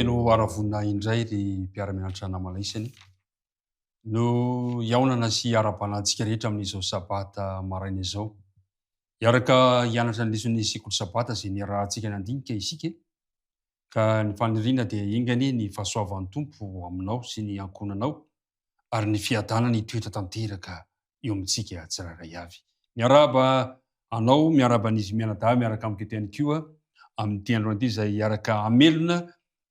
feno aravona indray ry mpiara-mianatra namana isany no iaonana sy ara-banantsika rehetra amin'izao sabata maraina izao. Iaraka hianatra ny leson'ny sekoly sabata izay niarahantsika nandinika isika, ka ny faniriana dia ingany ny fahasoavan'ny Tompo aminao sy ny ankonanao ary ny fiadanany toetra tanteraka eo amintsika tsirairay avy. Miaraba anao, miaraba an'izy mianadahy, miaraka amiko eto ihany koa amin'ity andro ity izay iaraka hamelona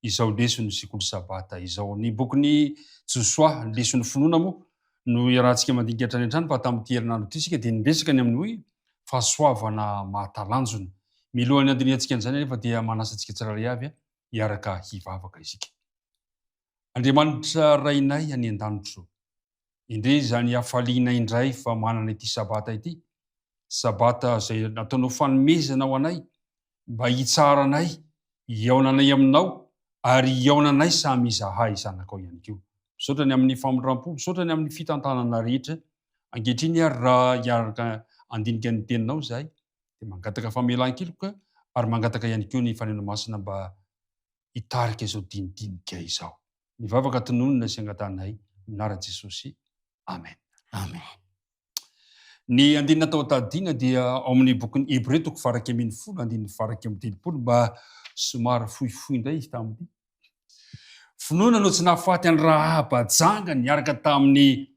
izao leson'ny sekoly sabata izao. Ny bokin'ny Josoa, ny leson'ny finoana moa no iarahantsika mandinika hatrany an-trano, fa tamin'ity herinandro ity isika dia niresaka ny amin'ny hoe fahasoavana mahatalanjona. Milohan'ny andiniantsika an'izany anefa dia manasantsika tsirairay avy iaraka hivavaka isika. Andriamanitra rainay any an-danitro, indre izany hafaliana indray fa manana ity sabata ity, sabata izay nataonao fanomezana ho anay mba hitsaranay, hiaonanay aminao ary hiaonanay samy izahay zanakao ihany koa. Misaotra ny amin'ny famondram-po, misaotra ny amin'ny fitantanana rehetra. Ankehitriny ary raha iaraka andinika ny teninao izahay dia mangataka famelan-keloka ary mangataka ihany koa ny faneno masina mba hitarika izao dinidinika izao. Mivavaka tononona sy angatanay minaran'i Jesosy. Amen. Amen. Ny andinina tao tadiana dia ao amin'ny bokin'ny Hébreux toko faraky ambin'ny folo, andininy faraky amin'ny telopolo, mba somary fohifohy indray izy tamin'ity. Finoana no tsy nahafaty any Rahaba jangany niaraka tamin'ny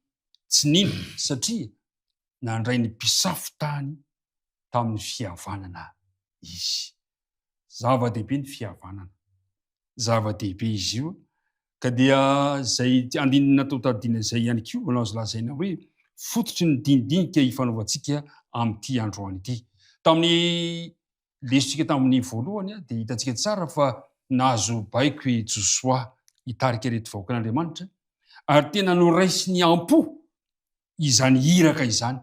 tsinina satria nandray ny mpisafo tany tamin'ny fihavanana izy. Zava-dehibe ny fihavanana. Zava-dehibe izy io. Ka dia izay andinina tao tadiana izay ihany koa no azo lazaina hoe fototry ny dinidinika hifanaovantsika amin'ity androany ity. Tamin'ny lesontsika tamin'ny voalohany dia hitantsika tsara fa nahazo baiko i Josoa hitarika ireto vahoaka an'Andriamanitra ary tena noraisy ny ampo izany hiraka izany.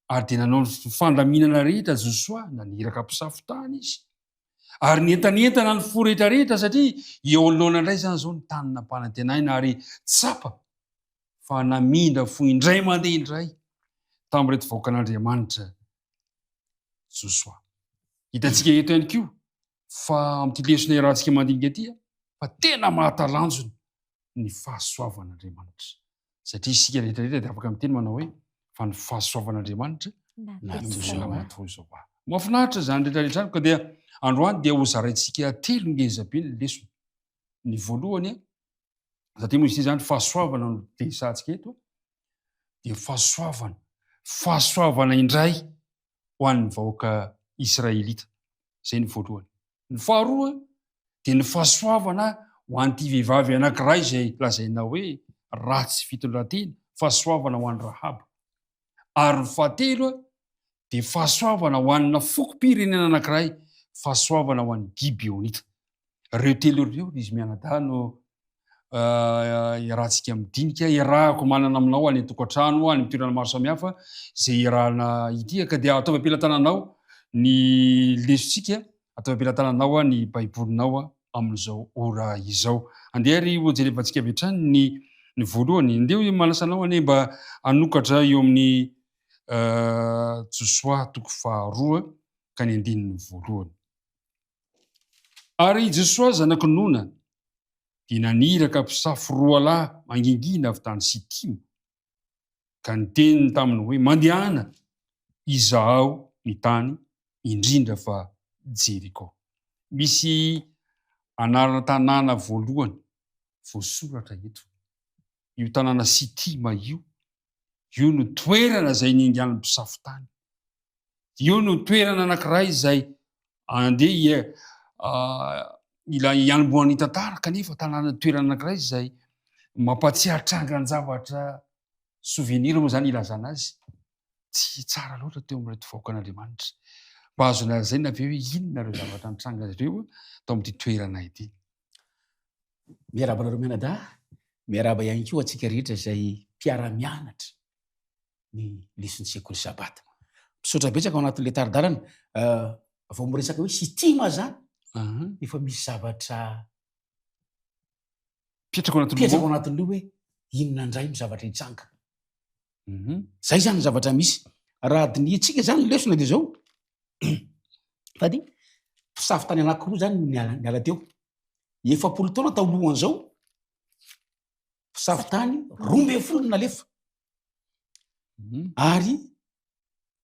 Ary dia nanao ny fandaminana rehetra Josoa, na nihiraka mpisafo tany izy. Ary nentanentana ny fo rehetrarehetra satria eo anoloana indray izany izao ny tanina mpanantenaina ary tsapa fa namindra fo indray mandeha indray tamin'ireto vahoaka an'Andriamanitra Josoa. Hitantsika eto ihany koa fa amin'ity lesona iarahantsika mandinika ity fa tena mahatalanjona ny fahasoavan'Andriamanitra. Satria isika rehetrarehetra dia afaka miteny manao hoe fa ny fahasoavan'Andriamanitra natoy izao aho. Mahafinaritra izany rehetrarehetra ka dia androany dia ho zaraintsika telo ngezabe ny lesona. Ny voalohany satria moa izy ity izany fahasoavana no tesantsika eto dia fahasoavana indray ho an'ny vahoaka Israelita. Izay ny voalohany. Ny faharoa dia ny fahasoavana ho an'ity vehivavy anankiray izay lazaina hoe ratsy fitondratena, fahasoavana ho an'ny Rahaba. Ary ny fahatelo dia fahasoavana ho an'ny fokom-pirenena anankiray, fahasoavana ho an'ny Gibeonita. Ireo telo ireo izy mianadahy no iarahantsika midinika, iarahako manana aminao any an-tokantrano, any amin'ny toerana maro samihafa izay iarahana ity. Ka dia ataovy ampelantananao ny lesontsika, ataovy ampelantananao ny baibolinao amin'izao ora izao. Andeha ary ho jerevantsika avy hatrany ny voalohany. Andeha manasanao ane mba hanokatra eo amin'ny Josoa toko faharoa ka ny andininy voalohany. Ary Josoa zanaky Nona dia naniraka mpisafo roa lahy mangingina avy tany Sitima ka niteniny taminy hoe mandehana izaho ny tany indrindra fa Jeriko. Misy anarana tanàna voalohany voasoratra eto. Io tanàna Sitima io no toerana izay niangan'ny mpisafo tany. Io no toerana anankiray izay andeha hianombohan'ny tantara, kanefa tanàna toerana anankiray izay mampatsiaro trangan-javatra souvenir moa izany ilazana azy. Tsy tsara loatra teo amin'ireto vahoaka an'Andriamanitra. Mba azo lazaina ve hoe inona ireo zavatra nitranga ireo tao amin'ity toerana ity. Miaraba anareo mianadahy, miaraba ihany koa antsika rehetra izay mpiara-mianatra ny leson'ny sekoly sabata. Misaotra betsaka ao anatin'ilay taridarana vao miresaka hoe Sitima zany efa misy zavatra Pitrako ao anatin'io hoe inona indray ny zavatra hitsanga. Zay zany ny zavatra misy. Raha diniantsika zany lesona dia zao fady mpisafo tany anankiroa zany no niala teo. efapolo taona taolohany zao mpisavotany 12 nalefa ary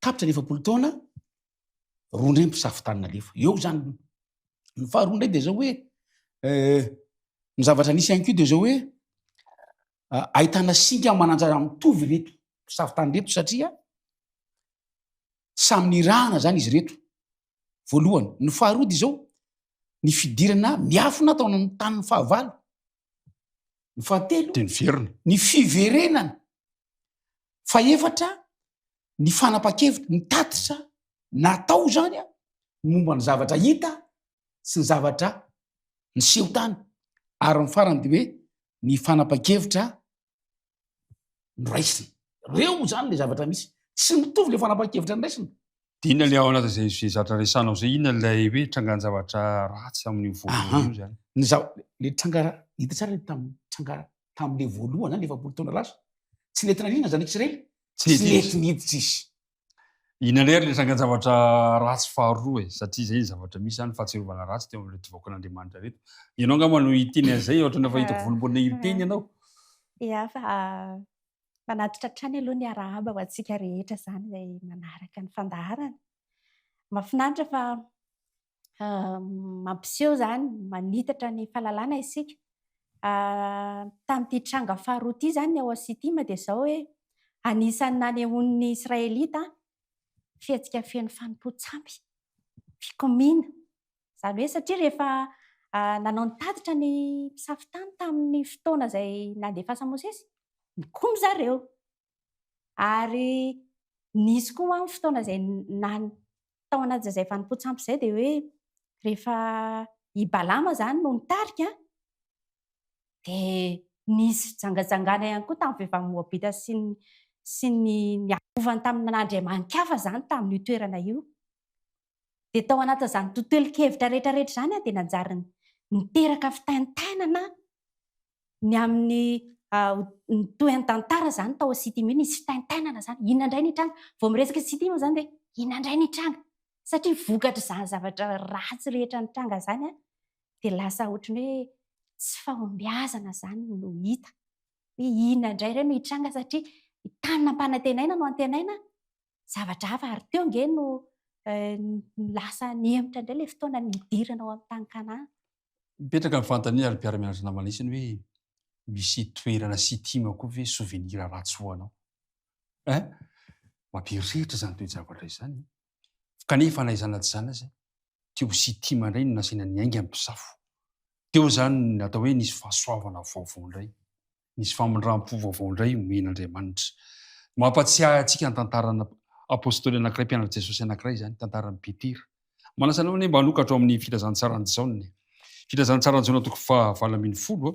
tapitra ny efapolo taona rondray mpisavotany nalefa eo zany ny faharondray de zao hoe ny zavatra nisy ihany ko de zao hoe ahitana singa mananjara mitovy reto mpisavotany reto satria samy nirahana zany izy reto voalohany ny faharody zao ny fidirana miafina taona ny tanin'ny fahavalo ny fahatelo de ny verina ny fiverenana faefatra ny fanapa-kevitra ny tatitra natao zany a momba ny zavatra hita sy ny zavatra ny seho tany ary ny farany de hoe ny fanapa-kevitra noraisiny reo zany le zavatra misy sy mitovy le fanapa-kevitra noraisiny de inona le ao anaty zay zatra resanao zay inona lay hoe trangany zavatra ratsy amin'ny voalohany io zany ny le trangara hita tsara le trangara tam'le voalohany zany le efapolo taona lasa tsy letina rina zany Israely tsy lety niditra izy inona lery le trangany zavatra ratsy faharoa e satria zay zavatra misy zany fahatsiarovana ratsy teo am'le tovakon'Andriamanitra reto ianao angamba no iteny an'izay ohatrany efa hitako volombolina iteny ianao ia fa manatitra trany aloha ny arahaba ho antsika rehetra zany zay manaraka ny fandaharana mahafinaritra fa mampiseho zany manitatra ny fahalalana isika tamin'ity tranga faharoa ity zany ny ao Sitima de zao hoe anisan'ny nanehoan'ny Israelita fihetsika feno fanompo-tsampy fikomina zany hoe satria rehefa nanao ny tatitra ny mpisavotany tamin'ny fotoana zay nandefasa Mosesy nikomy zareo ary nisy koa amin'ny fotoana zay tao anaty zay fanompo-tsampy zay de hoe rehefa i Balama zany no nitarika de nisy jangajangana ihany koa tamin'ny vehivavy Moabita sy ny akovany tamin'Andriamanikafa zany tamin'io toerana io de tao anatin'izany tontolo-kevitra rehetrarehetra zany a de nanjary niteraka fitaintainana ny amin'ny tohan'ny tantara zany tao Sitima io nisy fitaintainana zany inona indray ny tranga vao miresaka Sitima zany de inona indray ny tranga satria vokatra zany zavatra ratsy rehetra ny tranga zany a de lasa ohatrany hoe tsy fahombiazana zany no hita hoe inona indray ireo no hitranga satria tany nampanantenaina no antenaina zavatra hafa ary teo nge no lasa nihemitra indray le fotoana nidirana ao amin'ny tany Kanana mipetraka amin'ny fanontaniana ary mpiara-mianatra namana isiny hoe misy toerana Sitima koa ve souvenir ratsy hoanao mampieritreritra zany toe-javatra izany kanefa naizana tsy zany aza teo Sitima indray no nasiana ny ainga amin'ny mpisafo teo zany natao hoe nisy fahasoavana vaovao indray nisy famindram-po vaovao indray men'Andriamanitra mampatsiahy antsika ny tantarana apôstôly anankiray mpianatra Jesosy anankiray zany tantaran'ny Petera manasana hoe mba hanokatra ao amin'ny filazantsarany Jaona filazantsarany Jaona toko fahavalo ambin'ny folo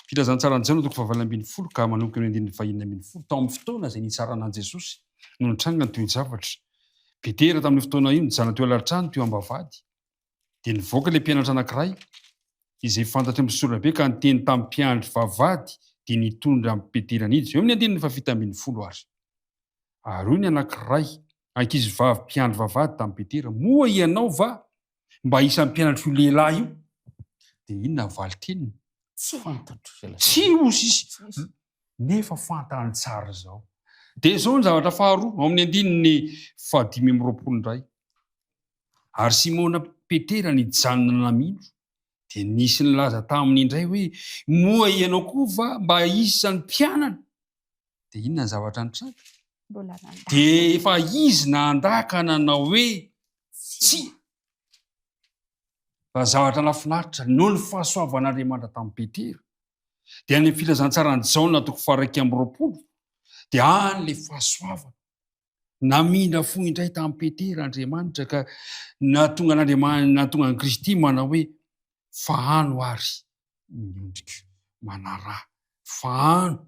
filazantsarany Jaona toko fahavalo ambin'ny folo ka manomboka ny andininy fahaenina ambin'ny folo tao amin'ny fotoana zay nitsaranan'i Jesosy no nitranga ny toe-javatra Petera tamin'ny fotoana io nijana teo alatrano teo ambavady de nivoaka le mpianatra anankiray izay fantatra amin'ny solabe ka niteny tamin'ny mpiandry vavady de nitondra amin'ny Petera niditra eo amin'ny andininy fafito ambin'ny folo ary io ny anankiray ankizy vavy mpiandry vavady tamin'ny Petera moa ianao va mba isan'ny mpianatra io lehilahy io de inona valy teniny tsy fantatro tsy osy izy nefa fantany tsara zao de zao ny zavatra faharoa ao amin'ny andininy fahadimy amby roapolo indray ary Simona Petera nijanona namino de nisy nilaza taminy indray hoe moa ianao koa va mba isan'ny mpianana de inona ny zavatra nitranga de efa izy nandaka nanao hoe tsy fa zavatra nafinaritra noho ny fahasoavan'Andriamanitra tamin'ny Petera de any amin'ny filazantsarany Jaona toko faha-raika amby roapolo de any le fahasoavana namindra fo indray tamin'ny Petera Andriamanitra ka natonga natonga ny Kristy manao hoe fahano ary miondrika manarà fahano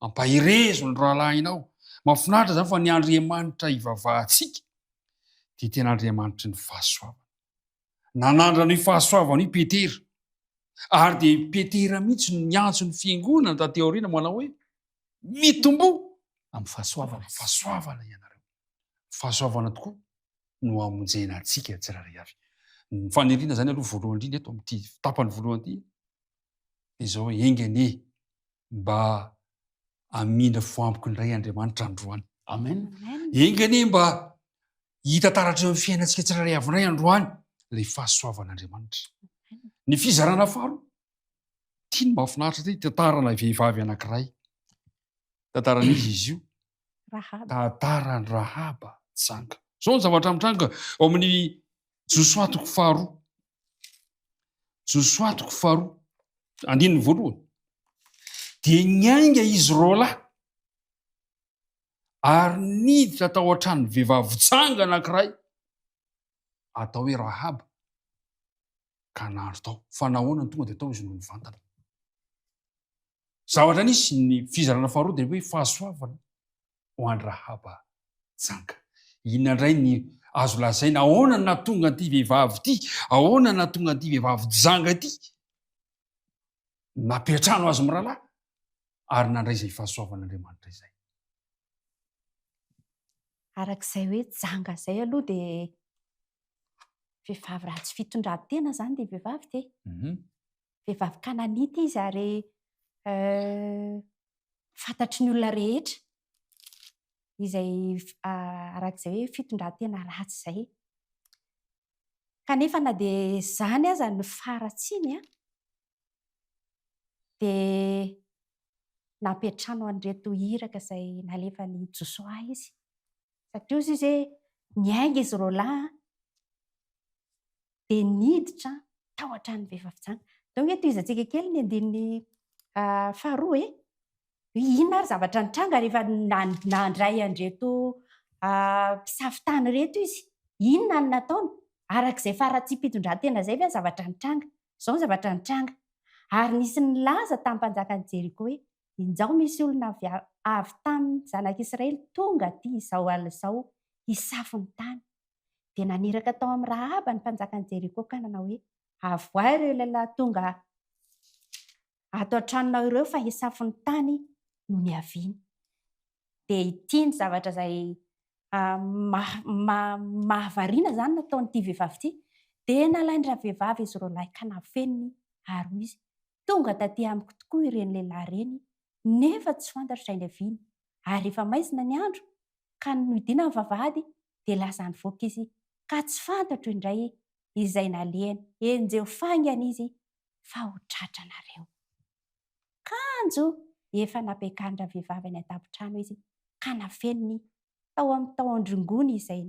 ampahirezo ny rahalahinao mahafinaritra zany fa ny Andriamanitra ivavahantsika de tena Andriamanitra ny fahasoavana nanandrana io fahasoavana io Petera ary de Petera mihitsy niantso ny fiangonana taty aoriana manao hoe mitombo amin'ny fahasoavana ianareo fahasoavana tokoa no amonjena antsika tsirairay avy ny faniriana zany aloha voalohany indrindra eto amin'ity tapany voalohany ity dia zao hoe engany mba amina foampoko indray Andriamanitra androany. Amen. Engany mba hita taratra eo amin'ny fiainantsika tsirairay avy androany ilay fahasoavan'Andriamanitra. Ny fizarana faharoa, tiany mahafinaritra ty tantarana vehivavy anankiray. Tantaran'izy izy io, tantarany Rahaba janga. Zao ny zavatra mitranga ao amin'ny Josoatoko faharoa. Josoatoko faharoa, andininy voalohany. Dia niainga izy roalahy ary niditra tao an-trano vehivavy janga anankiray atao hoe Rahaba, ka nandro tao. Fa nahoana ny tonga dia tao izy noho ny vantana. Zavatra nisy ny fizarana faharoa dia hoe fahasoavana ho an'ny Rahaba janga. Inona indray ny azo lazaina ahoana na tonga an'ity vehivavy ity, ahoana na tonga an'ity vehivavy janga ity nampiatrano azy mirahalahy ary nandray izay fahasoavan'Andriamanitra izay. Arak'izay hoe janga izay aloha dia vehivavy ratsy fitondran-tena zany dia vehivavy ty. Vehivavy kananita izy ary fantatry ny olona rehetra izay arak'izay hoe fitondran-tena ratsy izay. Kanefa na dia izany aza ny faratsiny dia nampiatrano an'ireto iraka izay nalefa ny Josoa izy. Satria izy hoe niainga izy roalahy dia niditra tao an-trano vehivavy janga. Tao hoe tohizantsika kely ny andininy faharoa inona ary zavatra nitranga rehefa nandray an'ireto mpisafitany reto izy. Inona no nataony? Arak'izay faratsiam-pitondran-tena izay ve zavatra nitranga? Izao ny zavatra nitranga. Ary nisy nilaza tamin'ny mpanjakan'i Jeriko hoe injao misy olona avy tamin'ny zanak'Israely tonga aty izao alina izao hisafy ny tany. Dia naniraka tao amin'ny Rahaba ny mpanjakan'i Jeriko ka nanao hoe avoa ireo lehilahy tonga ato an-tranonao ireo fa hisafy ny tany no ny aviany. Dia ity ny zavatra izay mahavariana zany nataon'ity vehivavy ity. Dia nalainy ravehivavy izy roalahy ka nafeniny ary izy tonga taty amiko tokoa ireny lehilahy ireny nefa tsy fantatra izay niaviany. Ary efa maizina ny andro ka nodina ny vavahady dia lasa nivoaka izy ka tsy fantatro indray izay nalehany. Enjeo faingana izy fa ho tratranareo. Kanjo efa nampiakariny ravehivavy any an-tampon-trano izy ka nafeniny tao amin'ny taondrongony izay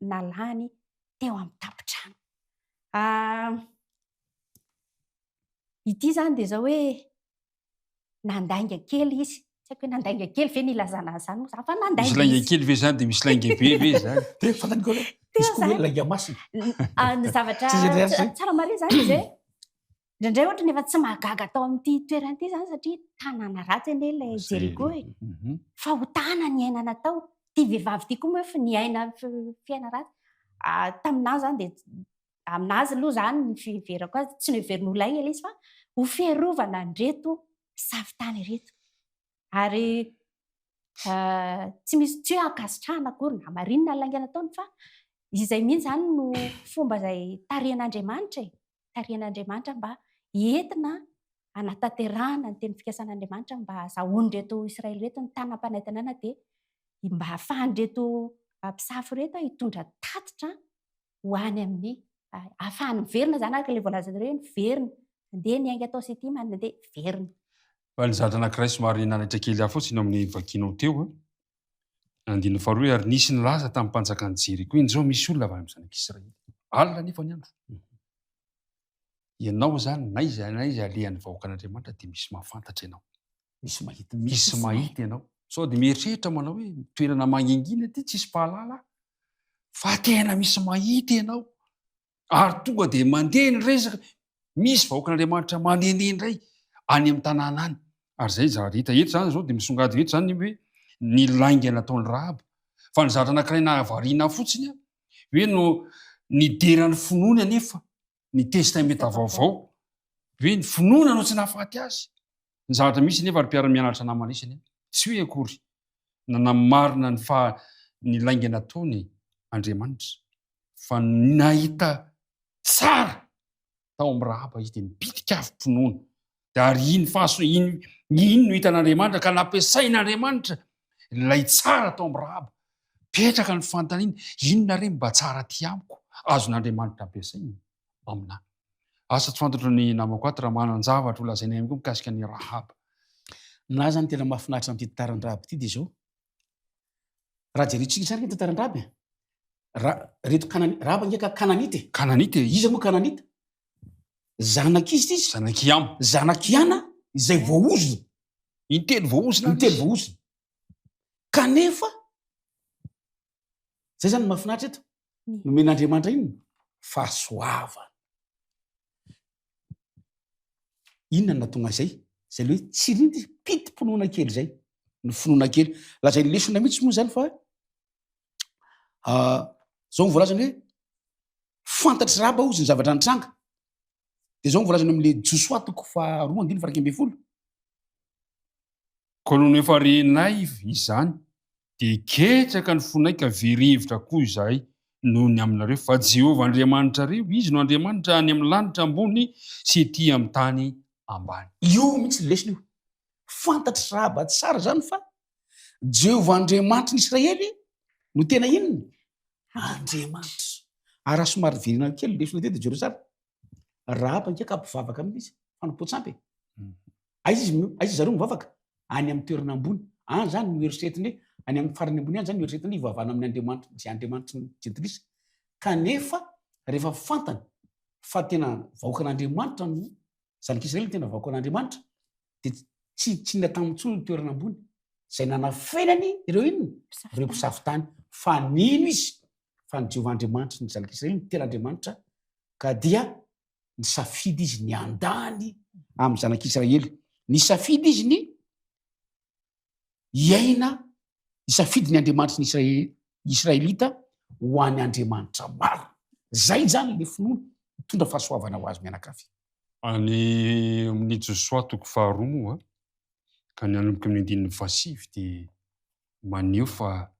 nalany teo amin'ny tampon-trano. Ity zany dia zao hoe nandainga kely izy. Tsy haiko hoe nandainga kely ve ny ilazana izany moa fa nandainga izy. Misy lainga kely ve zany dia misy lainga be ve zany? Dia fantany koa misy koa hoe lainga masina. Ny zavatra tsara mare zany izy hoe indraindray ohatra nefa tsy mahagaga tao amin'ity toerana ity zany satria tanàna ratsy anie ilay Jeriko e. Fa ho tana ny ainana tao. Ity vehivavy ity koa moa efa niaina fiaina ratsy. Taminazy zany dia aminazy aloha zany ny fiheverako azy tsy noheverin'olona iny ilay izy fa ho fiarovana an'ireto mpisafitany ireto. Ary tsy misy tsy hoe ankasitrahana akory na marinina ny lainga nataony fa izay mihitsy zany no fomba izay tarihan'Andriamanitra tarihan'Andriamanitra mba entina hanatanterahana ny teny fikasan'Andriamanitra mba ahazahoan'ireto Israely reto ny tanam-panantenana dia mba ahafahan'ireto mpisafy reto hitondra tatitra ho any amin'ny ahafahany miverina zany araka ilay voalaza hoe miverina. Andeha niainga tao Sitima andeha verina. Fa ny zavatra anankiray somary nanaitra kely hafa fotsiny amin'ny vakianao teo andininy faharoa ary nisy nilaza tamin'ny mpanjakan'i Jeriko injao misy olona avy amin'ny zanak'Israely. Alina nefa ny andro. Ianao zany na iza alehan'ny vahoaka an'Andriamanitra dia misy mahafantatra ianao. Misy mahita ianao. Sao dia mieritreritra manao hoe toerana mangingina ity tsisy pahalala fa tena misy mahita ianao. Ary tonga dia mandeha ny resaka. Misy vahoaka an'Andriamanitra mandehandeha indray any amin'ny tanàna any. Ary zay zary hita eto zany zao dia misongady eto zany hoe ny lainga nataon'ny Rahaba. Fa ny zavatra anankiray nahavariana fotsiny hoe no nideran'ny finoana nefa ny testamenta vaovao hoe ny finoana no tsy nahafaty azy. Ny zavatra misy nefa ary mpiara-mianatra namana isany tsy hoe akory nanamarina ny lainga nataony Andriamanitra fa nahita tsara tao amin'ny Rahaba izy dia nipitika avy finoana dia ary iny no hitan'Andriamanitra ka nampiasain'Andriamanitra ilay tsara atao amin'ny Rahaba. Petraka ny fantaniana, inona re mba tsara ty amiko azon'Andriamanitra ampiasaina aminahy. Asa tsy fantatro ny namako ato raha manan-javatra ho lazaina ihany koa mikasika ny Rahaba. Na zany tena mahafinaritra amin'ity tantaran'ny Rahaba ity dia izao. Raha jerentsika sary ny tantaran'ny Rahaba. Reto Rahaba nge ka Kananita. Kananita Iza moa Kananita? Zanak'izy izy. Zanakiam. Zanakiana izay voaozona. Intelo voaozona. Intelo voaozona. Kanefa zay zany mahafinaritra eto. Nomen'Andriamanitra iny fahasoavana. Inona natonga izay? Zay hoe tsy rindy piti-ponoana kely zay. Ny finoana kely. Lazay lesona mihitsy moa zany fa zao ny voalazany hoe fantatry Rahaba ozy ny zavatra nitranga. Dia zao ny voalazany amin'le Josoatoko 2:20. Koa noho ny efa renay izany dia ketraka ny fonaika very-hevitra koa izahay noho ny aminareo fa Jehovah Andriamanitra reo, izy no Andriamanitra any amin'ny lanitra ambony sy ety amin'ny tany ambany. Io mihitsy lesona io. Fantatry Rahaba tsara zany fa Jehovah Andriamanitra ny Israely no tena inona? Andriamanitra. Ary somary verina kely lesona tety jereo tsara. Rahaba nge ka mpivavaka amin'izy fanompoantsampy. Aiza izy zareo mivavaka? Any amin'ny toerana ambony. Any zany no eritreretiny hoe any amin'ny farany ambony any zany no eritreretiny hivavahana amin'ny Andriamanitra, izay Andriamanitra ny jentilisa. Kanefa rehefa fantany fa tena vahoakan'Andriamanitra no zanak'Israely tena vahoakan'Andriamanitra dia tsy natamin'ny tsony ny toerana ambony. Izay nanafenany ireo inona? Ireo mpisafitany. Fa nino izy? Fa ny Jehovah Andriamanitra ny zanak'Israely ny tena Andriamanitra ka dia ny safidy izy ny andany amin'ny zanak'Israely. Ny safidy izy ny iaina, ny safidy ny Andriamanitra ny Israelita ho an'ny Andriamanitra maro. Zay zany le finoana mitondra fahasoavana ho azy mianakavy. Any amin'ny Josoatoko 2 moa ka ny anomboka amin'ny 9:7 dia maneho fa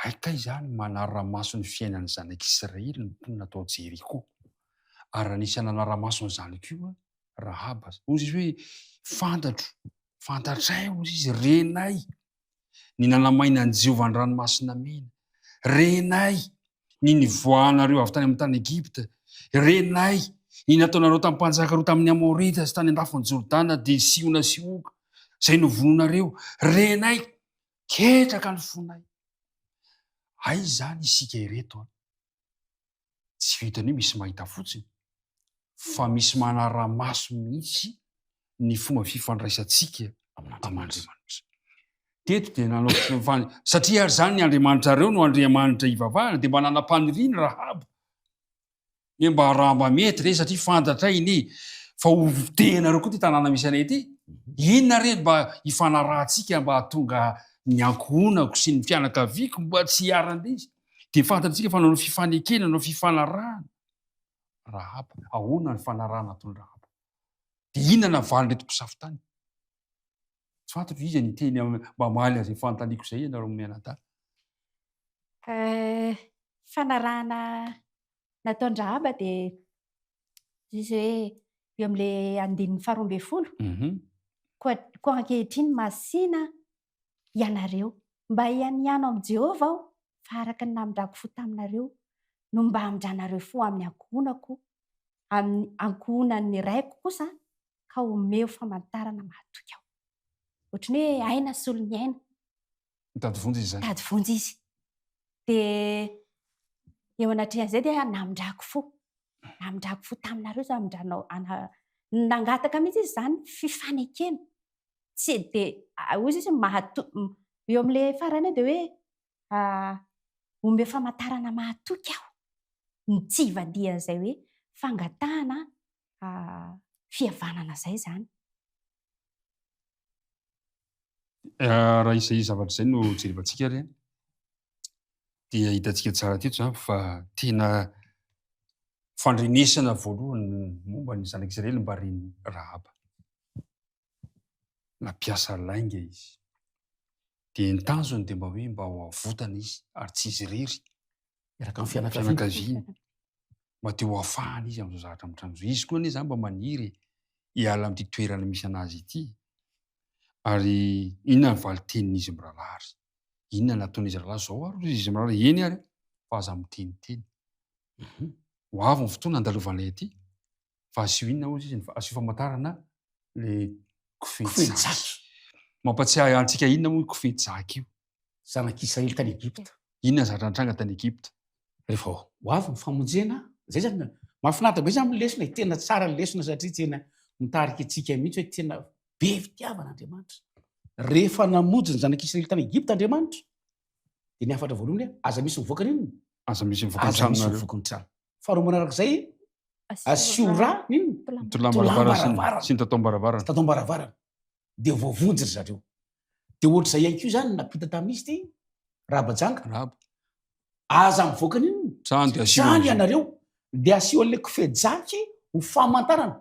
aikay zany manara-maso ny fiainan'ny zanak'Israely ny mponina atao Jeriko. Ary anisy nanara-maso ny zanako io Rahaba. Ozy izy hoe fantatray ozy izy, renay ny nanamaina ny Jehovah ny ranomasina mena, renay ny nivoahanareo avy tany amin'ny tany Egipta, renay ny nataonareo tamin'ny mpanjaka roa tamin'ny Amorita sy tany andafon'ny Jordana dia siona sy oka zay novononareo, renay ketraka ny fonay. Ay zany isika ireto tsy vitany hoe misy mahita fotsiny fa misy manara-maso mihitsy ny fomba fifandraisantsika amin'Andriamanitra. Teto dia nanao satria ary zany ny Andriamanitra reo no Andriamanitra ivavahana dia mba nanam-paniriana Rahaba. Hoe mba raha mba mety re satria fantatray iny fa ho tenareo koa ty tanàna misy anay ity. Inona re mba hifanarahantsika mba hahatonga ny ankohonako sy ny fianakaviako mba tsy hiaran-dizy. Dia fantatsika fa nanao fifanekena, nanao fifanarahana. Rahaba, ahoana ny fanarahana ataon'ny Rahaba? Dia inona navaly reto mpisafitany? Tsy fantatro izy ny teny mba mahaly azy fantaniako izay ianareo mianadahy. Fanarahana nataon'ny Rahaba dia izy hoe eo amin'ilay 12:20. Koa ankehitriny masina ianareo mba hianiano amin'ny Jehovah aho fa araka ny namindrako fo taminareo no mba hamindranareo fo amin'ny ankohonako, amin'ny ankohonan'ny raiko kosa ka omeo famantarana mahatoky aho. Ohatrany hoe aina sy olo ny aina. Mitady vonjy izy zany. Mitady vonjy izy. Dia eo anatrehan'izay dia namindrako fo taminareo za hamindranao nangataka mihitsy izy zany fifanekena. Tsy dia ozy izy eo amin'ilay farany dia hoe omeo famantarana mahatoky aho. Ny tsy ivadihan'izay hoe fangatahana fihavanana izay zany. Raha izay zavatra izay no jerevantsika re dia hitantsika tsara teto zany fa tena fandrenesana voalohany momba ny zanak'Israely mba reny Rahaba. Nampiasa lainga izy. Dia ny tanjony dia mba hoe mba ho avotana izy ary tsy izy irery. Miaraka amin'ny fianakaviany. Mba te ho afahana izy amin'izao zavatra mitranga izao. Izy koa anie zany mba maniry hiala amin'ity toerana misy anazy ity. Ary inona ny valitenin'izy mirahalahy? Inona nataon'izy rahalahy zao ary izy mirahalahy? Eny ary fa aza miteniteny. Ho avy ny fotoana andalovan'ilay aty fa asio inona ozy izy asio famantarana le kofejaky. Mampatsiahy antsika inona moa kofejaky io? Zanak'Israely tany Egypta. Inona zatra nitranga tany Egypta? Rehefa ho avy ny famonjena, zay zany mahafinaritra be zany lesona, tena tsara ny lesona satria tena mitarika antsika mihitsy hoe tena be fitiavan'Andriamanitra. Rehefa namonjy ny zanak'Israely tany Egypta Andriamanitra, dia ny afatra voalohany hoe aza misy mivoaka n'inona? Aza misy Aza misy mivoaka ny trano. Faharoa manarak'izay asio rà n'inona? Tolam-baravarana sy ny tatom-baravarana. Tatom-baravarana. Dia voavonjy ry zareo. Dia ohatr'izay ihany koa zany napita tamin'izy ty Rabajanga. Aza mivoaka n'inona? Trano dia asio. Trano ianareo dia asio an'ilay kofejaky ho famantarana.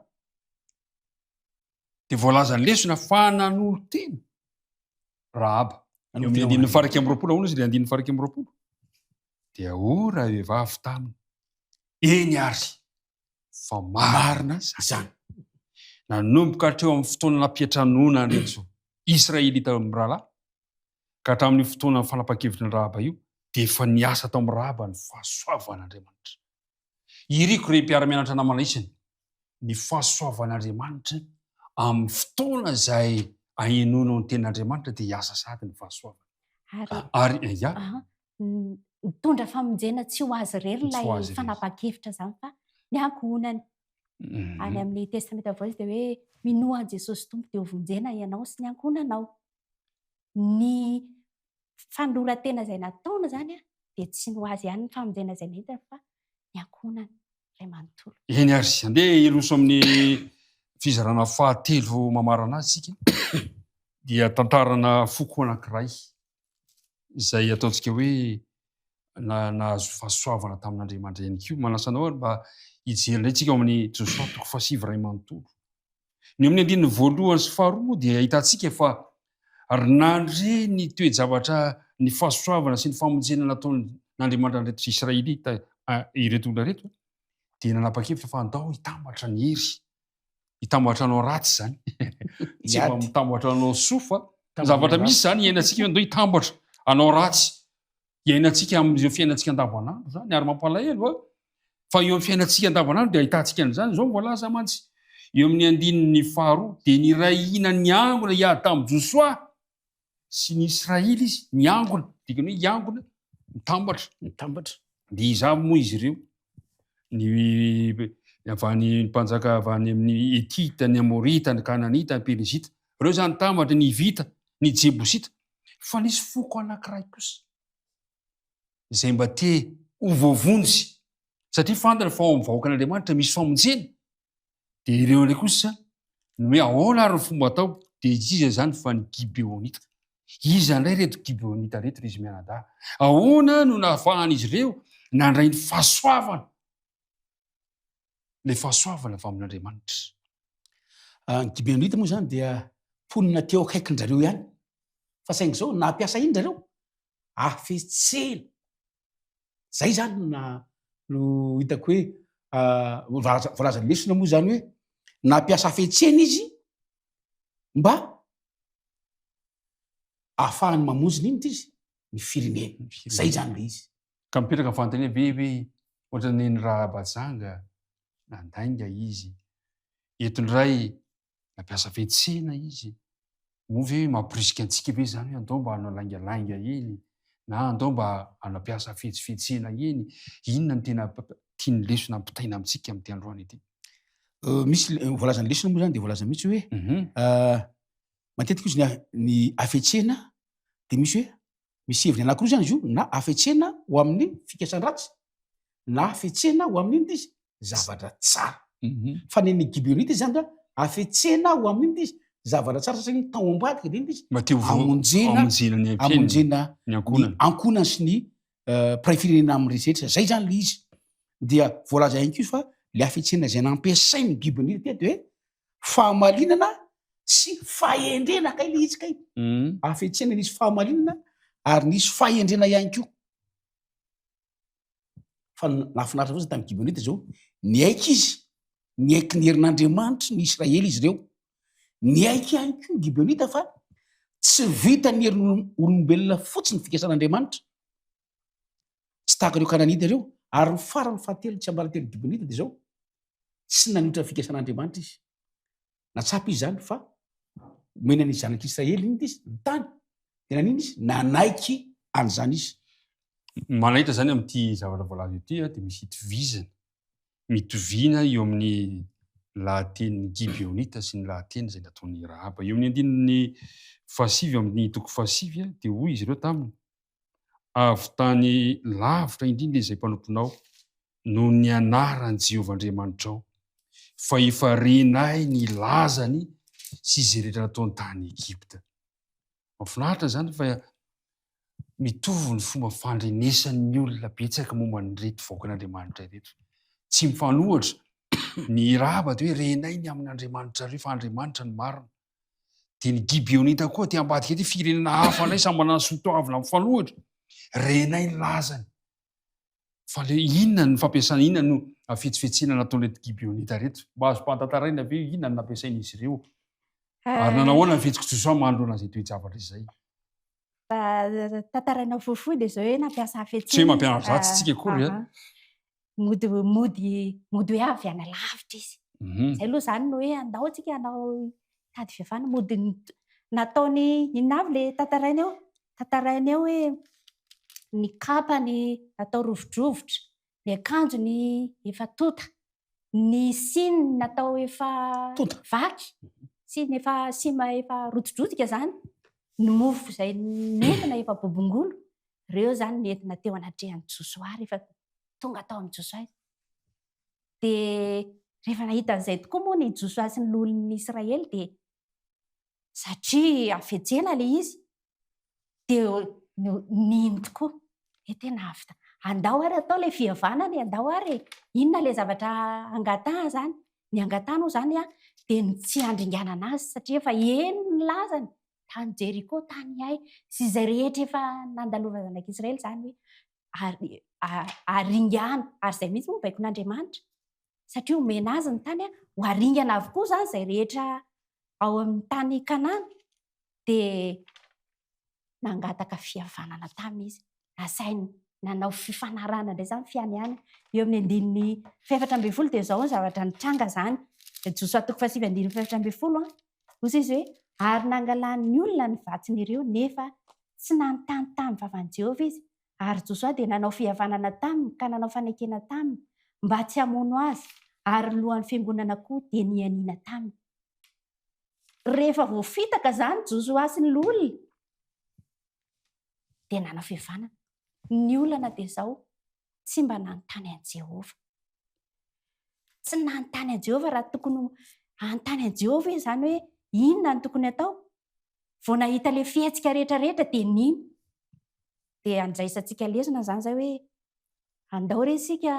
Dia voalaza ny lesona fa nanolo teny Rahaba. Eo amin'ny 120 hono izy, 120. Dia ora vehivavy taminy. Eny ary fa marina izany. Nanomboka hatreo amin'ny fotoana nampietranona reto Israelita mirahalahy ka hatramin'ny fotoana fanapa-kevitry ny Rahaba io dia efa niasa tao amin'ny Rahaba ny fahasoavan'Andriamanitra. Iriko re mpiara-mianatra namana isany ny fahasoavan'Andriamanitra amin'ny fotoana izay ahenoana ny ten'Andriamanitra dia hiasa sady ny fahasoavana. Ary mitondra famonjena tsy ho azy rery ilay fanapa-kevitra zany fa ny ankohonany. Any amin'ny testamenta vaovao dia hoe minoa an Jesosy Tompo dia ho vonjena ianao sy ny ankohonanao. Ny fanoratena izay nataona zany dia tsy ho azy ihany ny famonjena izay nentiny fa ny ankohonany iray manontolo. Eny ary andeha hiroso amin'ny fizarana fahatelo mamarana azy isika dia tantarana foko anankiray izay ataontsika hoe nahazo fahasoavana tamin'Andriamanitra ihany koa. Manasanao ary mba hijery indray tsika ao amin'ny Josoa 7:9. Ny amin'ny 1 sy 2 dia ahitantsika fa ary nandre ny toe-javatra ny fahasoavana sy ny famonjena nataon'Andriamanitra reto Israelita ireto olona reto dia nanapa-kevitra fa andao hitambatra ny hery. Hitambatra anao ratsy zany. Tsy mba mitambatra anao sofa. Zavatra misy zany iainantsika andao hitambatra anao ratsy. Iainantsika amin'izao fiainantsika andavanandro zany ary mampalahelo fa eo amin'ny fiainantsika andavanandro dia ahitantsika an'izany zao voalaza mantsy. Eo amin'ny 2 dia nirahina niangona hiady tamin'i Josoa sy ny Israely izy niangona. Dikany hoe hiangona mitambatra. Dia izany moa izy ireo avany mpanjaka avany amin'ny Etita, ny Amorita, ny Kananita, ny Perizita. Ireo zany nitambatra ny Hivita, ny Jebosita. Fa nisy foko anankiray kosa izay mba te ho voavonjy satria fantany fa ao amin'ny vahoakan'Andriamanitra misy famonjena. Dia ireo indray kosa no hoe ahoana ary ny fomba atao dia iza zany fa ny Gibeonita. Iza indray reto Gibeonita reto izy mianadahy? Ahoana no nahafahan'izy ireo nandray ny fahasoavana? Ilay fahasoavana avy amin'Andriamanitra. Ny Gibeonita moa zany dia mponina teo akaikin-jareo ihany. Fa saingy izao nampiasa iny zareo? Hafetsena. Zay zany no hitako hoe voalaza lesona moa zany hoe nampiasa hafetsena izy mba ahafahany mamonjy n'inona izy? Ny firenena. Zay zany le izy. Ka mipetraka ny fanontaniana be hoe ohatran'ny ny Rabajanga nandainga izy. Eto indray nampiasa hafetsena izy. Moa ve mampirisika antsika ve zany hoe andao mba hanao laingalanga eny na andao mba hanampiasa hafetsifetsena eny? Inona ny tena tiany lesona ampitaina amintsika amin'ity androany ity? Misy voalazany lesona moa zany dia voalaza mihitsy hoe matetika izy ny hafetsena dia misy hoe misy heviny anankiroa zany izy io, na hafetsena ho amin'ny fikasana ratsy na hafetsena ho amin'ny inona izy? Zavatra tsara. Fa ny Gibeonita izy zany da hafetsena ho amin'ny inona izy? Zavatra tsara satria ny tao ambadika dia inona izy? Amonjena ny ankonany sy ny mpiray firenena amin'ny rehetra. Zay zany le izy. Dia voalaza ihany koa fa le hafetsena izay nampiasain'ny Gibeonita dia hoe fahamalinana sy fahendrena kay le izy kay. Hafetsena nisy fahamalinana ary nisy fahendrena ihany koa. Fa nahafinaritra fotsiny tamin'ny Gibeonita zao niaika izy ny aiky ny herin'andriamanitra ny Israely izy ireo. Ny aiky ihany koa ny Gibeonita fa tsy vita ny herin'olombelona fotsiny fikasan'Andriamanitra. Tsy tahaka ireo Kananita ireo, ary ny farany fahatelo tsy ambaratelo Gibeonita dia zao tsy nanitra fikasan'Andriamanitra izy. Natsapa izy zany fa omena ny zanak'Israely iny izy ny tany. Tena niny izy nanaiky an'izany izy. Manahitra zany amin'ity zavatra voalaza ity dia misy itovizana. Mitoviana eo amin'ny lahatenin'ny Gibeonita sy ny lahateny izay nataon'ny Rahaba. Eo amin'ny andininy fahasivy amin'ny toko fahasivy dia hoy izy ireo taminy: avy tany lavitra indrindra izay mpanomponao noho ny anaran'i Jehovah Andriamanitrao, fa efa renay ny lazany sy izay rehetra nataony tany Egipta. Mahafinaritra zany fa mitovy ny fomba fandrenesan'ny olona betsaka momba ny reto vahoakan'Andriamanitra reto. Tsy mifanohitra ny Rahaba dia hoe renay ny amin'ny Andriamanitra reo fa Andriamanitra ny marina. Dia ny Gibeonita koa dia ambadika ety firenena hafa indray samy manana ny sotoavina mifanohitra. Renay ny lazany. Fa le inona ny fampiasana, inona no afetsifetsena nataon'ireto Gibeonita reto? Mba azo mpahantantaraina ve inona no nampiasain'izy ireo? Ary nanahoana ny fihetsika Josoa mahandro an'izay toe-javatra izay? Tantaraina fohifohy dia izao hoe nampiasa hafetsina. Tsy hoe mampianatra zatsy isika akory. Mody hoe avy any lavitra izy. Izay aloha zany no hoe andao antsika hanao tady fihavana. Mody nataony inona avy le tantaraina eo? Tantaraina eo hoe ny kapany natao rovidrovitra, ny akanjony efa tota, ny siny natao efa vaky, siny efa sima efa rotodrotika zany, ny mofo izay nentina efa bobongolo. Ireo zany nentina teo anatrehan'ny Josoa rehefa tonga tao amin'ny Josoa. Dia rehefa nahita an'izay tokoa moa ny Josoa sy ny lolin'ny Israely dia satria afetsena le izy dia niny tokoa. Tena avy andao ary atao le fihavanany, andao ary inona le zavatra angataha zany. Ny angataha zany dia ny tsy handringanana azy satria efa eny ny lazany. Tany Jeriko, tany Ai sy izay rehetra efa nandalova zanak'Israely zany hoe haringana. Ary izay mihitsy moa baikon'Andriamanitra satria omena azy ny tany ho haringana avokoa zany izay rehetra ao amin'ny tany Kanana. Dia nangataka fihavanana taminy izy. Nasainy nanao fifanarana indray zany fianiana. Eo amin'ny andininy 7:10 dia izao ny zavatra nitranga zany. Josoa toko 7:7 hoy izy hoe: ary nangalan'ny olona ny vatsin'ireo nefa tsy nanontany tamin'ny vavan'i Jehovah izy. Ary Josoa dia nanao fihavanana taminy ka nanao fanekena taminy mba tsy hamono azy, ary lohan'ny fiangonana koa dia nianiana taminy. Rehefa voafitaka zany Josoa sy ny olona dia nanao fihavanana. Ny olana dia izao tsy mba nanontany an'i Jehovah. Tsy nanontany an'i Jehovah raha tokony anontany an'i Jehovah izy zany hoe inona no tokony atao. Vao nahita le fihetsika rehetrarehetra dia nino. Dia andraisantsika lesona zany zay hoe andao re isika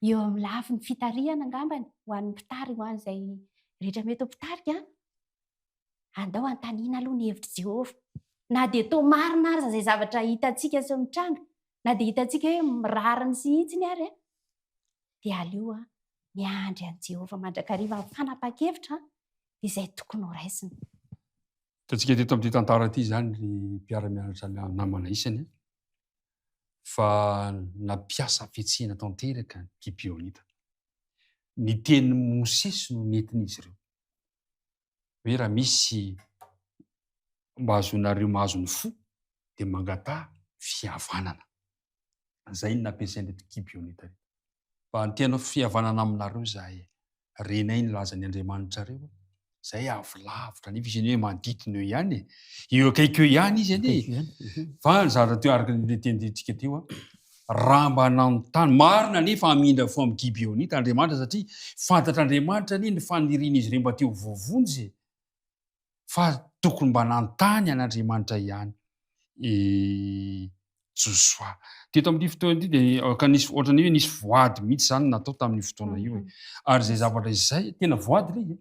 eo amin'ny lafin'ny fitarihana angambany ho an'ny mpitary, ho an'izay rehetra mety ho mpitarika. Andao antaniana aloha ny hevitry Jehovah. Na dia toa marina ary izay zavatra hitantsika sy mitranga, na dia hitantsika hoe rariny sy hitsiny ary dia aleo miandry an'i Jehovah mandrakariva amin'ny fanapa-kevitra izay tokony ho raisiny. Hitantsika teto amin'ity tantara ity zany ny mpiara-mianatra namana isany fa nampiasa hafetsena tanteraka ny Gibeonita. Ny tenin'ny Mosesy no nentin'izy ireo hoe raha misy mba azonareo mahazo ny fo dia mangataha fihavanana. Izay no nampiasain'ireto Gibeonita reto. Fa ny tena fihavanana aminareo izahay, renay ny lazan'ny Andriamanitra reo. Izay avy lavitra nefa izy hoe manodidina eo ihany, eo akaiky eo ihany izy anie. Fa ny zavatra teo araka ny tenitsika teo raha mba nanontany marina nefa hamindra fo amin'ny Gibeonita Andriamanitra satria fantatr'Andriamanitra ny fanirian'izy ireo mba teo vovonjy. Fa tokony mba nanontany an'Andriamanitra ihany Josoa. Teto amin'ity fotoana ity dia ohatran'ny hoe nisy voady mihitsy zany natao tamin'ny fotoana io. Ary izay zavatra izay tena voady ilay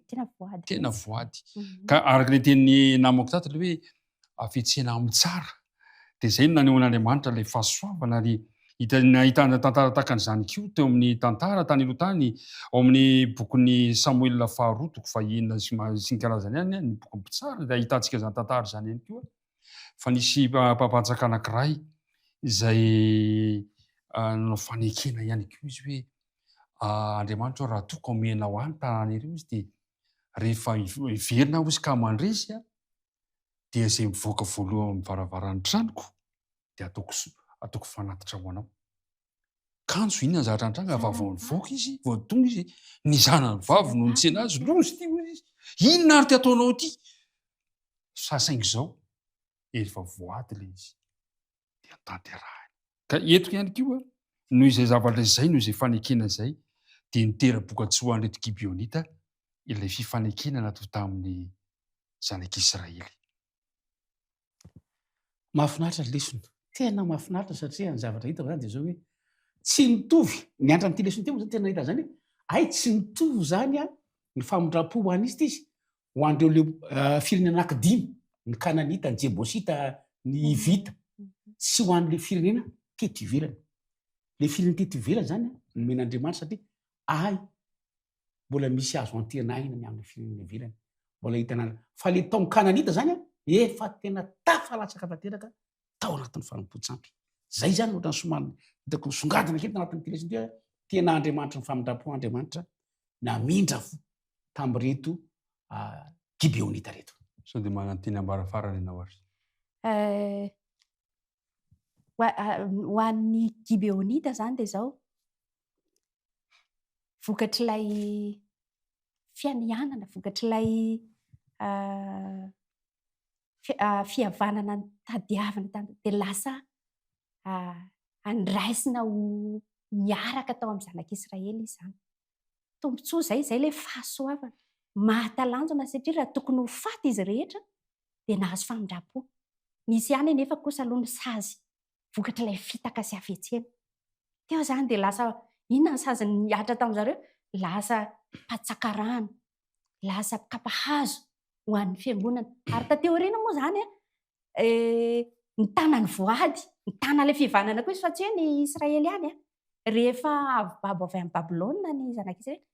tena voady. Ka araka ilay tenin'ny namako tato ilay hoe afetsena amin'ny tsara. Dia izay no nanehoan'Andriamanitra ilay fahasoavana ary nahitana tantara takan'izany ko teo amin'ny tantara tany aloha tany ao amin'ny bokin'ny Samoela faharoa toko fahaenina sy ny karazany ihany ny boky mpitsara dia ahitantsika izany tantara izany ihany koa fa nisy mpapantsaka anankiray izay nanao fanekena ihany koa izy hoe Andriamanitra raha toa ka omenao any tanàna ireo izy dia rehefa iverina aho izy ka mandresy dia izay mivoaka voalohany amin'ny varavaran'ny tranoko dia ataoko fanatitra ho anao. Kanjo inona ny zavatra antranga fa vao nivoaka izy vao tonga izy ny zanany vavy no nitsena azy lozy ty izy inona ary ty ataonao ty sasaingy izao efa voaty le izy dia tanterahany ka etiko ihany koa noho izay zavatra izay noho izay fanekena izay dia nitera-boka-tsy ho an'reto Gibeonita ilay fifanekena natao tamin'ny zanak'Israely. Mahafinaritra ny lesona, tena mahafinaritra satria ny zavatra hita zany dia zao hoe tsy mitovy ny andra amin'ity lesona ity moa zany tena hita zany ay tsy mitovy zany ny famondrapo ho an'izy izy ho an'ireo le firenena anankidimy ny Kananita, ny Jebosita, ny Hivita sy ho an'le firenena teto ivelany. Le firenena teto ivelany zany nomen'Andriamanitra satria ay mbola misy azo antenahina ny amin'ny firenena ivelany mbola hitanana fa le tao Kananita zany efa tena tafalatsaka tanteraka tao anatin'ny fanompoan-tsampy. Zay zany ohatrany somary hitako songadina kely tanatin'ity lesona ity tena Andriamanitra ny famindrapo Andriamanitra namindra fo tamin'ireto Gibeonita reto. Sao dia mananteny ambara farany ianao ary. Ho an'ny Gibeonita zany dia izao vokatr'ilay fianianana, vokatr'ilay fihavanana ny tadiavana dia lasa andraisina ho miaraka tao amin'ny zanak'Israely izany. Tombontsoa zay ilay fahasoavana mahatalanjona satria raha tokony ho faty izy rehetra dia nahazo famindrapo. Nisy ihany anefa kosa aloha ny sazy vokatr'ilay fitaka sy hafetsena. Teo zany dia lasa inona ny sazy niatra tamin'izareo? Lasa patsaka rano, lasa kapa hazo ho an'ny fiangonana. Ary tateo aoriana moa zany ny tanany voady, ny tanan'ilay fivanana koa izy fa tsy hoe ny Israely ihany rehefa avy amin'ny Babilôna ny zanak'Israely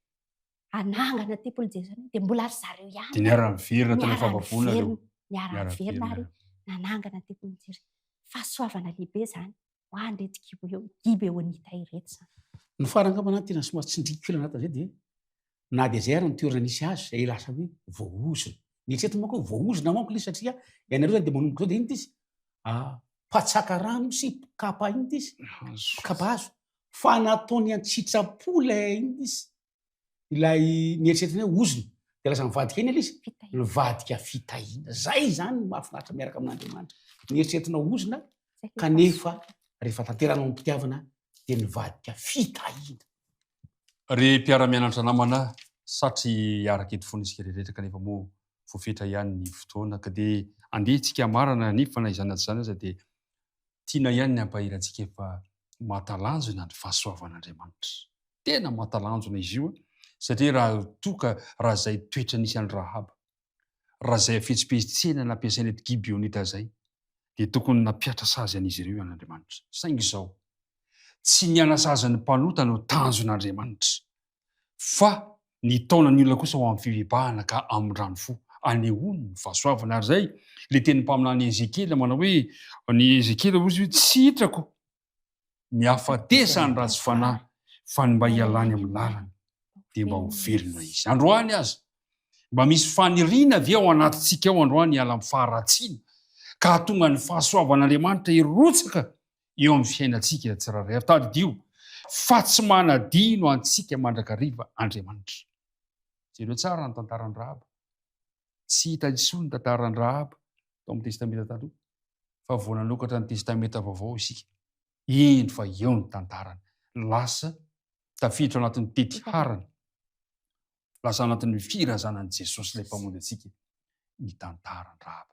anangana tempôly Jerusalema dia mbola ry zareo ihany. Dia niara-miverina tena favapoana aloha. Niara-miverina ary nanangana tempôly Jerusalema. Fahasoavana lehibe zany ho an'ireto Gibeonita ireto zany. Ny farangambana tena somary tsindriko kely anatin'izay dia na dia zay ary ny toerana nisy azy izay lasa hoe voaozona. Ny eritrereto manko hoe voaozona manko ilay satria ianareo zany dia manomboka zao dia inona izy? Patsaka rano sy kapa inona izy? Kapa hazo. Fa nataony an-tsitrapo ilay inona izy? Ilay nieritreretana hoe ozona dia lasa mivadika ina ilay izy? Mivadika fitahiana. Zay zany mahafinaritra miaraka amin'Andriamanitra. Nieritreretina ozona kanefa rehefa tanteranao am-pitiavana dia mivadika fitahiana. Ry mpiara-mianatra namana satria araka eto foana isika rehetra kanefa moa voafetra ihany ny fotoana ka dia andehantsika marana ny fanaizana izany aza dia tiana ihany ny ampahirantsika efa mahatalanjona ny fahasoavan'Andriamanitra. Tena mahatalanjona izy io satria raha izay toetra nisy an'i Rahaba, raha izay fihetsipihetsena nampiasaina eto Gibeonita zay dia tokony nampiatra sazy an'izy ireo an'Andriamanitra. Saingy izao tsy niana sazy ny mpanota no tanjon'Andriamanitra fa ny taona ny olona kosa ho amin'ny fivibahana ka amin'ny rano fo anehoany ny fahasoavana. Ary zay le teny mpaminany Ezekely manao hoe ny Ezekely ozy hoe tsy hitrako ny hafatesany ratsy fanahy fa ny mba hialany amin'ny lalany dia mba ho velona izy. Androany aza mba misy faniriana avy ao anatintsika ao androany hiala amin'ny faharatsiana ka hatonga ny fahasoavan'Andriamanitra hirotsaka eo amin'ny fiainantsika tsirairay. Ary tadidio fa tsy manadino antsika mandrakariva Andriamanitra. Jereo tsara ny tantaran'ny Rahaba. Tsy hita intsony ny tantaran'ny Rahaba tao amin'ny testamenta taloha fa vao nanokatra ny testamenta vaovao isika. Eny fa eo ny tantarany. Lasa tafiditra ao anatin'ny tetiharana. Lasa anatin'ny firazanan'i Jesosy ilay mpamonjy antsika ny tantaran'ny Rahaba.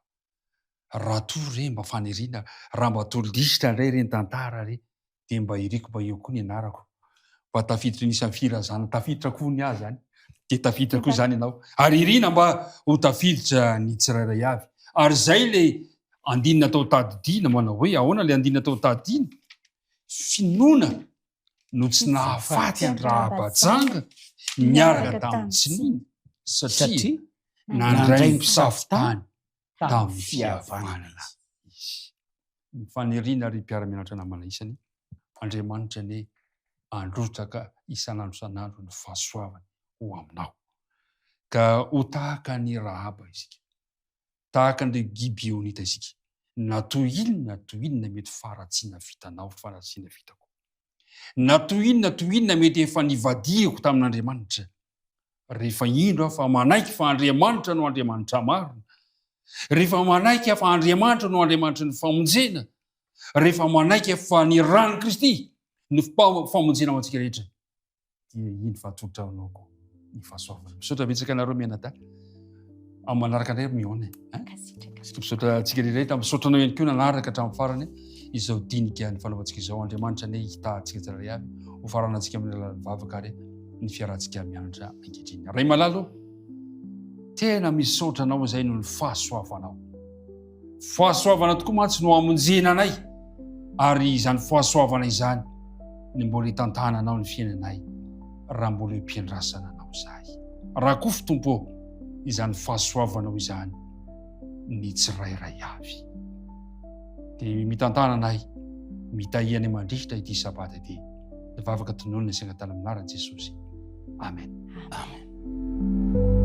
Raha toa re mba faniriana, raha mba toa lisitra indray reny tantara re dia mba iriko mba eo koa ny anarako. Mba tafiditra nisan'ny firazana, tafiditra koa ny azy zany. Dia tafiditra koa zany ianao. Ary irina mba ho tafiditra ny tsirairay avy. Ary zay le andinina tao tadidiana manao hoe ahoana le andinina tao tadidiana? finoana no tsy nahafaty any Rahabajanga miaraka tamin'ny Tsinina satria nandray ny mpisafotany tamin'ny fihavanana izy. Ny faniriana ary mpiara-mianatra namana isany Andriamanitra ny androtsaka isan'andro isan'andro ny fahasoavany ho aminao. Ka ho tahaka ny Rahaba isika, tahaka ny Gibeonita isika, na toy inona mety faratsiana vitanao, faratsiana vitako. Na toy inona mety efa nivadiko tamin'Andriamanitra. Rehefa indro fa manaiky fa Andriamanitra no Andriamanitra marina. Rehefa manaiky fa Andriamanitra no Andriamanitra ny famonjena. Rehefa manaiky fa ny rano Kristy ny famonjena ho antsika rehetra. Dia iny fatolotra anao ny fahasoavana. Misaotra betsaka nareo mianada. Amin'ny manaraka indray miona. Misaotra antsika rehetra, misaotra anao ihany koa nanaraka hatramin'ny farany. Izao dinika ny fanaovantsika izao, Andriamanitra ny hitahantsika tsirairay avy ho farana antsika amin'ny alalan'ny vavaka ary ny fiarantsika mianatra ankehitriny. Ray Malalo, tena misaotra anao izay no ny fahasoavanao. Fahasoavana tokoa mantsy no hamonjena anay, ary izany fahasoavana izany ny mbola hitantana anao ny fiainanay raha mbola hiampiandrasana anao izahay. Raha koa fitompo izany fahasoavanao izany ny tsirairay avy. Dia mitantana anay, mitahihany mandrihitra ity sabata ity. Ny vavaka tononona isanga tany amin'ny anaran'i Jesosy. Amen. Amen.